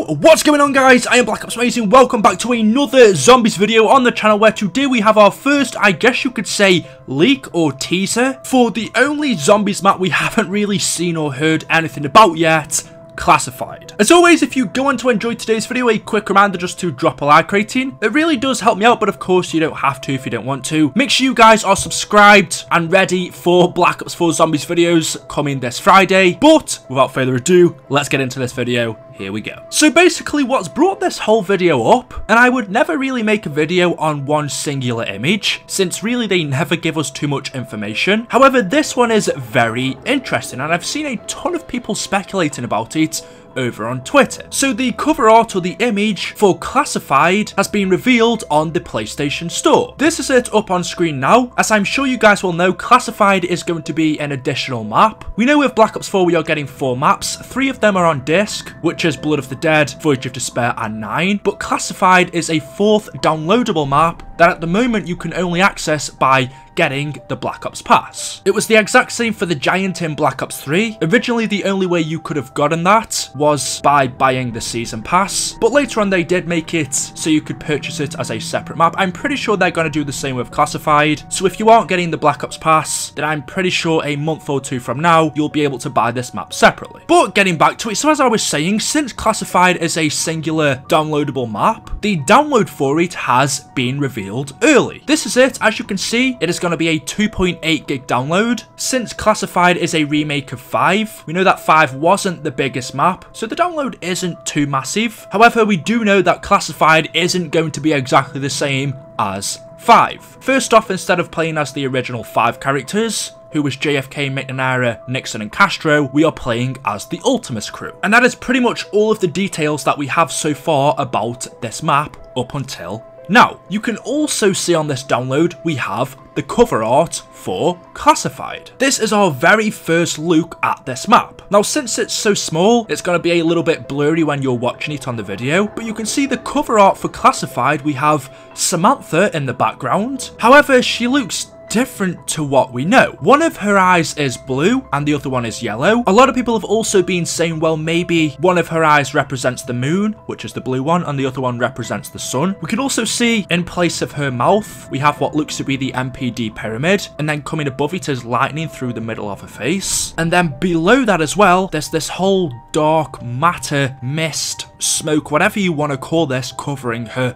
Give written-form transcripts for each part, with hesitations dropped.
Yo, what's going on guys? I am BlackOpsAmazing. Welcome back to another zombies video on the channel, where today we have our first, I guess you could say, leak or teaser for the only zombies map we haven't really seen or heard anything about yet. Classified. As always, if you go on to enjoy today's video, a quick reminder just to drop a like rating. It really does help me out, but of course you don't have to if you don't want to. Make sure you guys are subscribed and ready for Black Ops 4 Zombies videos coming this Friday. But without further ado, let's get into this video. Here we go. So basically what's brought this whole video up, and I would never really make a video on one singular image, since really they never give us too much information. However, this one is very interesting, and I've seen a ton of people speculating about it over on Twitter. So the cover art or the image for Classified has been revealed on the PlayStation Store. This is it up on screen now. As I'm sure you guys will know, Classified is going to be an additional map. We know with Black Ops 4 we are getting 4 maps. 3 of them are on disc, which is Blood of the Dead, Voyage of Despair and 9. But Classified is a 4th downloadable map that at the moment you can only access by getting the Black Ops Pass. It was the exact same for the Giant in Black Ops 3. Originally, the only way you could have gotten that was by buying the Season Pass, but later on they did make it so you could purchase it as a separate map. I'm pretty sure they're going to do the same with Classified, so if you aren't getting the Black Ops Pass, then I'm pretty sure a month or 2 from now, you'll be able to buy this map separately. But getting back to it, so as I was saying, since Classified is a singular downloadable map, the download for it has been revealed early. This is it. As you can see, it is going to be a 2.8 gig download. Since Classified is a remake of 5, we know that 5 wasn't the biggest map, so the download isn't too massive. However, we do know that Classified isn't going to be exactly the same as 5. First off, instead of playing as the original 5 characters, who was JFK, McNamara, Nixon and Castro, we are playing as the Ultimus crew. And that is pretty much all of the details that we have so far about this map up until now. You can also see on this download, we have the cover art for Classified. This is our very first look at this map. Now, since it's so small, it's going to be a little bit blurry when you're watching it on the video, but you can see the cover art for Classified. We have Samantha in the background. However, she looks different to what we know. One of her eyes is blue and the other one is yellow. A lot of people have also been saying, well, maybe one of her eyes represents the moon, which is the blue one, and the other one represents the sun. We can also see in place of her mouth, we have what looks to be the MPD pyramid, and then coming above it is lightning through the middle of her face. And then below that as well, there's this whole dark matter, mist, smoke, whatever you want to call this, covering her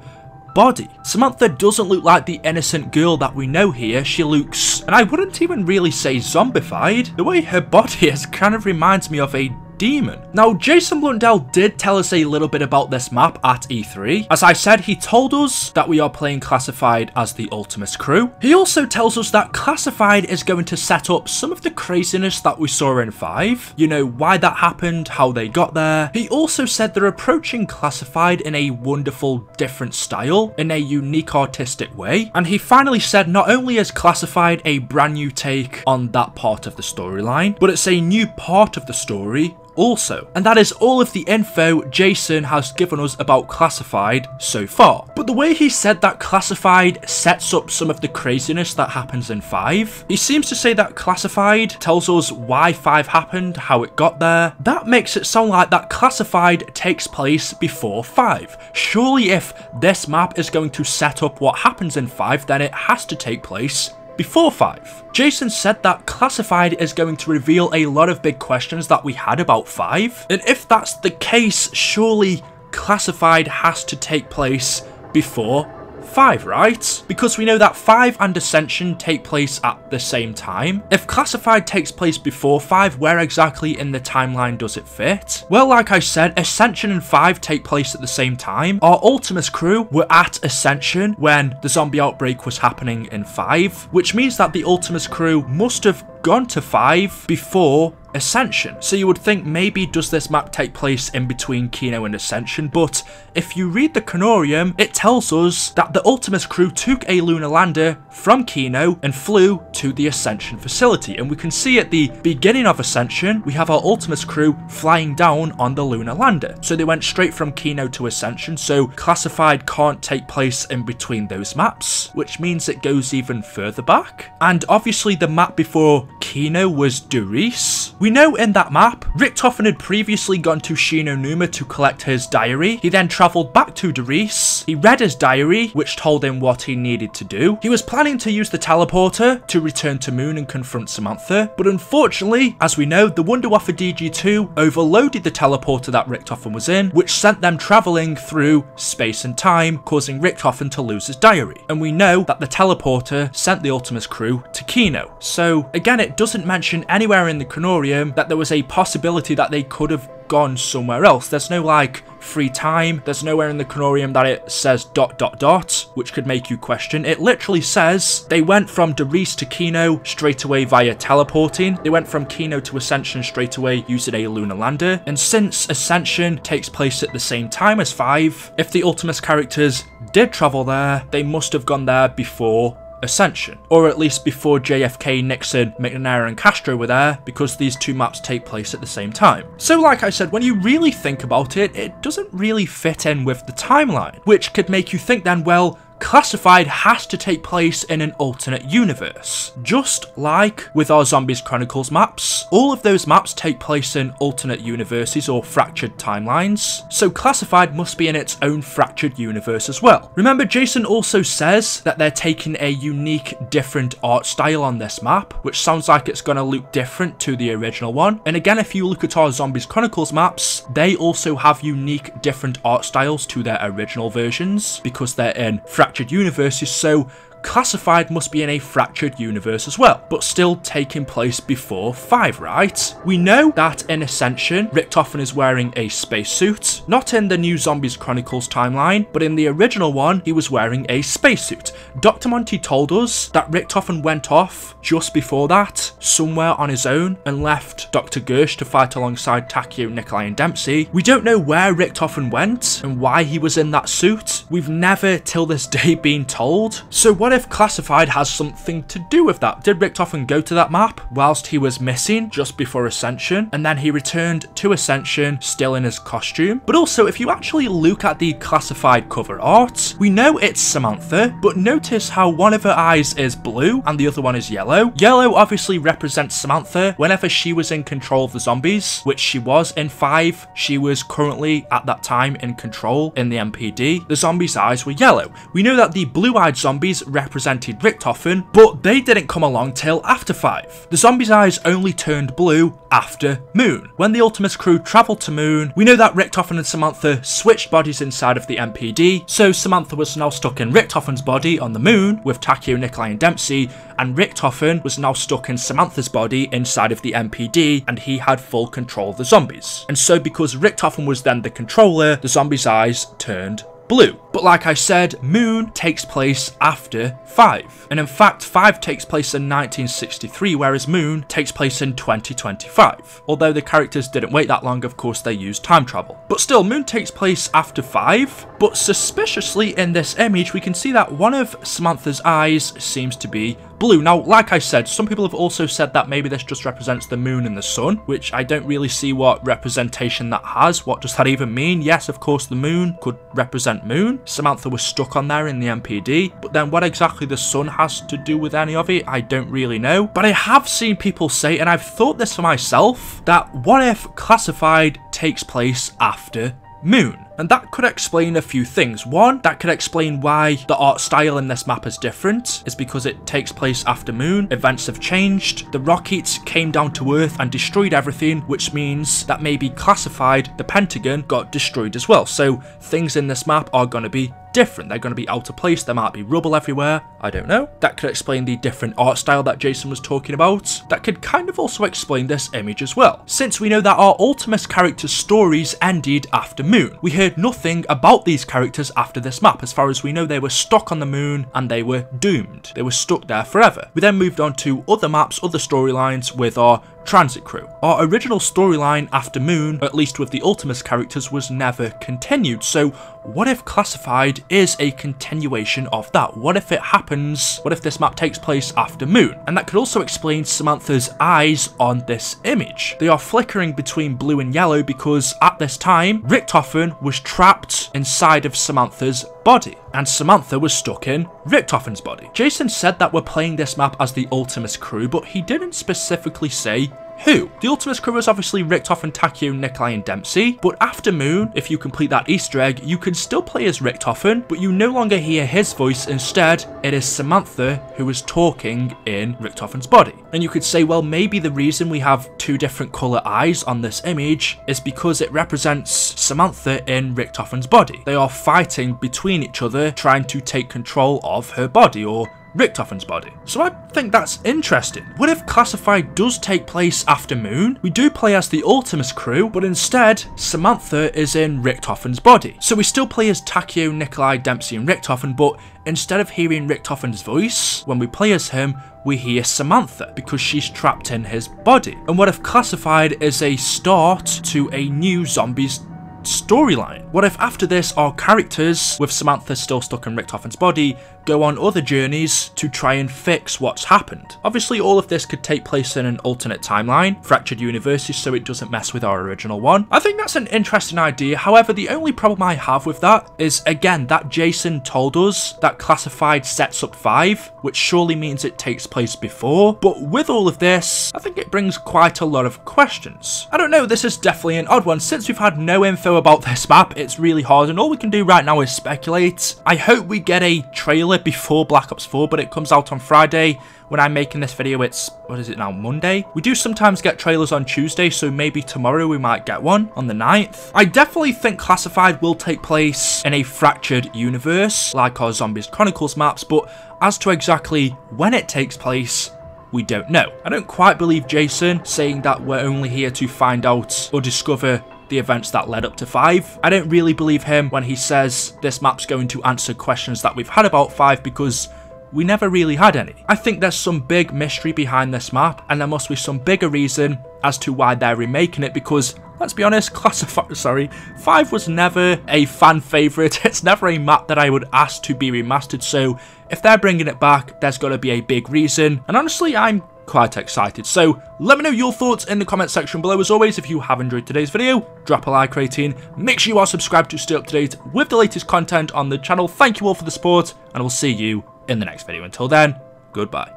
body. Samantha doesn't look like the innocent girl that we know here. She looks, and I wouldn't even really say zombified. The way her body is kind of reminds me of a demon. Now, Jason Blundell did tell us a little bit about this map at E3. As I said, he told us that we are playing Classified as the Ultimus crew. He also tells us that Classified is going to set up some of the craziness that we saw in 5. You know, why that happened, how they got there. He also said they're approaching Classified in a wonderful, different style, in a unique artistic way. And he finally said not only is Classified a brand new take on that part of the storyline, but it's a new part of the story also. And that is all of the info Jason has given us about Classified so far. But the way he said that Classified sets up some of the craziness that happens in 5, he seems to say that Classified tells us why 5 happened, how it got there. That makes it sound like that Classified takes place before 5. Surely if this map is going to set up what happens in 5, then it has to take place before 5. Jason said that Classified is going to reveal a lot of big questions that we had about 5. And if that's the case, surely Classified has to take place before 5, right? Because we know that 5 and Ascension take place at the same time. If Classified takes place before 5, where exactly in the timeline does it fit? Well, like I said, Ascension and 5 take place at the same time. Our Ultimus crew were at Ascension when the zombie outbreak was happening in 5, which means that the Ultimus crew must have gone to 5 before Ascension. So you would think, maybe does this map take place in between Kino and Ascension? But if you read the Canorium, it tells us that the Ultimus crew took a lunar lander from Kino and flew to the Ascension facility. And we can see at the beginning of Ascension, we have our Ultimus crew flying down on the lunar lander. So they went straight from Kino to Ascension, so Classified can't take place in between those maps, which means it goes even further back. And obviously the map before Kino was Doris. We know in that map, Richtofen had previously gone to Shinonuma to collect his diary. He then travelled back to Darice. He read his diary, which told him what he needed to do. He was planning to use the teleporter to return to Moon and confront Samantha, but unfortunately, as we know, the Wunderwaffe DG2 overloaded the teleporter that Richtofen was in, which sent them travelling through space and time, causing Richtofen to lose his diary. And we know that the teleporter sent the Ultimus crew to Kino. So again, it doesn't mention anywhere in the Chronorium that there was a possibility that they could have gone somewhere else. There's no like free time. There's nowhere in the Chronorium that it says ... which could make you question. It literally says they went from Darice to Kino straight away via teleporting. They went from Kino to Ascension straight away using a lunar lander. And since Ascension takes place at the same time as 5, if the Ultimus characters did travel there, they must have gone there before Ascension, or at least before JFK, Nixon, McNair and Castro were there, because these two maps take place at the same time. So like I said, when you really think about it, it doesn't really fit in with the timeline, which could make you think then, well, Classified has to take place in an alternate universe. Just like with our Zombies Chronicles maps, all of those maps take place in alternate universes or fractured timelines, so Classified must be in its own fractured universe as well. Remember, Jason also says that they're taking a unique, different art style on this map, which sounds like it's going to look different to the original one. And again, if you look at our Zombies Chronicles maps, they also have unique, different art styles to their original versions, because they're in fractured universes, so Classified must be in a fractured universe as well, but still taking place before 5, right? We know that in Ascension, Richtofen is wearing a spacesuit, not in the new Zombies Chronicles timeline, but in the original one, he was wearing a spacesuit. Dr. Monty told us that Richtofen went off just before that, somewhere on his own, and left Dr. Gersh to fight alongside Takeo, Nikolai and Dempsey. We don't know where Richtofen went and why he was in that suit. We've never till this day been told. So what if Classified has something to do with that? Did Richtofen go to that map whilst he was missing just before Ascension, and then he returned to Ascension still in his costume? But also, if you actually look at the Classified cover art, we know it's Samantha, but notice how one of her eyes is blue and the other one is yellow. Yellow obviously represents Samantha whenever she was in control of the zombies, which she was in 5. She was currently at that time in control in the MPD. The zombies' eyes were yellow. We know that the blue-eyed zombies represented Richtofen, but they didn't come along till after 5. The zombies' eyes only turned blue after Moon. When the Ultimus crew travelled to Moon, we know that Richtofen and Samantha switched bodies inside of the MPD, so Samantha was now stuck in Richtofen's body on the Moon with Takeo, Nikolai and Dempsey, and Richtofen was now stuck in Samantha's body inside of the MPD, and he had full control of the zombies. And so because Richtofen was then the controller, the zombies' eyes turned blue. But like I said, Moon takes place after 5. And in fact, 5 takes place in 1963, whereas Moon takes place in 2025. Although the characters didn't wait that long, of course they used time travel. But still, Moon takes place after 5. But suspiciously in this image, we can see that one of Samantha's eyes seems to be blue. Now, like I said, some people have also said that maybe this just represents the moon and the sun, which I don't really see what representation that has. What does that even mean? Yes, of course, the moon could represent Moon. Samantha was stuck on there in the MPD, but then what exactly the sun has to do with any of it, I don't really know. But I have seen people say, and I've thought this for myself, that what if Classified takes place after Moon? And that could explain a few things. One, that could explain why the art style in this map is different. It's because it takes place after Moon. Events have changed. The rockets came down to Earth and destroyed everything, which means that maybe Classified, the Pentagon, got destroyed as well. So things in this map are going to be different. They're going to be out of place. There might be rubble everywhere. I don't know. That could explain the different art style that Jason was talking about. That could kind of also explain this image as well, since we know that our Ultimus characters' stories ended after Moon. We heard nothing about these characters after this map. As far as we know, they were stuck on the moon and they were doomed. They were stuck there forever. We then moved on to other maps, other storylines with our transit crew. Our original storyline after Moon, at least with the Ultimus characters, was never continued. So what if Classified is a continuation of that? What if it happens? What if this map takes place after Moon? And that could also explain Samantha's eyes on this image. They are flickering between blue and yellow because at this time, Richtofen was trapped inside of Samantha's body, and Samantha was stuck in Richtofen's body. Jason said that we're playing this map as the Ultimus crew, but he didn't specifically say who. The Ultimates crew is obviously Richtofen and Takeo, Nikolai and Dempsey, but after Moon, if you complete that Easter egg, you can still play as Richtofen, but you no longer hear his voice. Instead, it is Samantha who is talking in Richtofen's body. And you could say, well, maybe the reason we have two different colour eyes on this image is because it represents Samantha in Richtofen's body. They are fighting between each other, trying to take control of her body, or Richtofen's body. So I think that's interesting. What if Classified does take place after Moon? We do play as the Ultimates crew, but instead, Samantha is in Richtofen's body. So we still play as Takeo, Nikolai, Dempsey and Richtofen, but instead of hearing Richtofen's voice, when we play as him, we hear Samantha because she's trapped in his body. And what if Classified is a start to a new Zombies storyline? What if after this our characters, with Samantha still stuck in Richtofen's body, go on other journeys to try and fix what's happened? Obviously all of this could take place in an alternate timeline, fractured universes, so it doesn't mess with our original one. I think that's an interesting idea. However, the only problem I have with that is, again, that Jason told us that Classified sets up 5, which surely means it takes place before. But with all of this, I think it brings quite a lot of questions. I don't know, this is definitely an odd one. Since we've had no info about this map, it's really hard, and all we can do right now is speculate. I hope we get a trailer before Black Ops 4, but it comes out on Friday. When I'm making this video, it's, what is it now, Monday? We do sometimes get trailers on Tuesday, so maybe tomorrow we might get one on the 9th. I definitely think Classified will take place in a fractured universe, like our Zombies Chronicles maps, but as to exactly when it takes place, we don't know. I don't quite believe Jason saying that we're only here to find out or discover the events that led up to 5. I don't really believe him when he says this map's going to answer questions that we've had about 5, because we never really had any. I think there's some big mystery behind this map, and there must be some bigger reason as to why they're remaking it, because let's be honest, 5 was never a fan favourite. It's never a map that I would ask to be remastered, so if they're bringing it back, there's got to be a big reason, and honestly, I'm quite excited. So let me know your thoughts in the comment section below. As always, if you have enjoyed today's video, drop a like rating. Make sure you are subscribed to stay up to date with the latest content on the channel. Thank you all for the support, and I will see you in the next video. Until then, goodbye.